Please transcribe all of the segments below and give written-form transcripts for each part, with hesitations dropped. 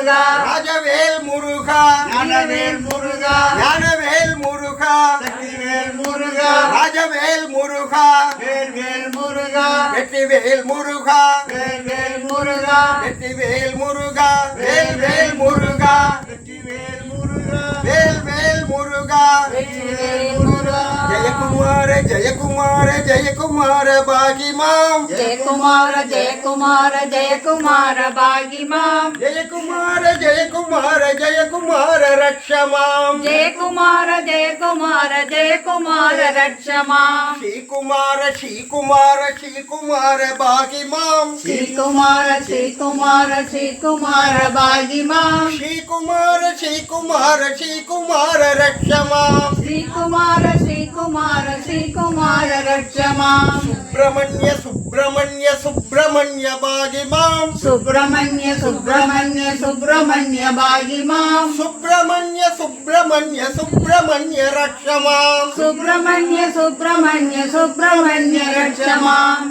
முருகா ராஜவேல் முருகா ஞானவேல் முருகா ஞானவேல் முருகா சக்திவேல் முருகா ராஜவேல் முருகா வேல்வேல் முருகா வெற்றிவேல் முருகா வேல்வேல் முருகா வெற்றிவேல் முருகா வேல்வேல் முருகா வெற்றிவேல் முருகா வேல்வேல் முருகா வெற்றிவேல் முருகா ஜெயக்குமார ஜெயக்குமார ஜெயக்குமார பாகிமாம் ஜெயக்குமார ஜெயக்குமார ஜெயக்குமார பாகிமாம் ஜெயக்குமார ஜெயக்குமார ஜெயக்குமார ரக்ஷமாம் ஜெயக்குமார ஜெயக்குமார ஜெயக்குமார ரட்சமாம் ஸ்ரீகுமார ஸ்ரீகுமார ஸ்ரீகுமார பாகிமாம் ஸ்ரீகுமார ஸ்ரீகுமார ஸ்ரீகுமார பாகிமாம் ஸ்ரீகுமார ஸ்ரீகுமார ஸ்ரீகுமார ரக்ஷமாம் ஸ்ரீகுமார ஸ்ரீகுமார ஸ்ரீகுமார ரட்சமாம் சுப்பிரமணிய சுப்பிரமணிய சுப்பிரமணிய பாகிமாம் சுப்பிரமணிய சுப்பிரமணிய சுப்பிரமணிய பாகிமாம் சுப்பிரமணிய சுப்பிரமணிய சுப்பிரமணிய ரக்ஷமாம் சுப்பிரமணிய சுப்பிரமணிய சுப்பிரமணிய ரட்சமாம்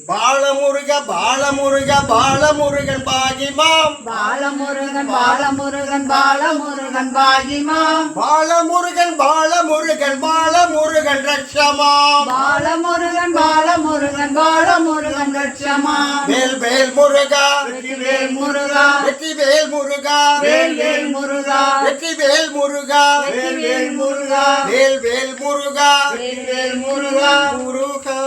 பாலமுருக பாலமுருக பாலமுருகன் பாகிமாம் பாலமுருகன் பாலமுருகன் பாலமுருகன் பாகிமாம் பாலமுருகன் பாலமுருகன் பாலமுருகன் ரக்ஷமாம் பாலமுருகன் பாலமுருகன் பாலமுருகன் ரட்சமாம் வேல்வேல் முருகா வெற்றிவேல் முருகா வெற்றிவேல் முருகா வேல்வேல் முருகா வெற்றிவேல் முருகா வெற்றிவேல் முருகா வேல்வேல் முருகா வேல்வேல் முருகா முருகா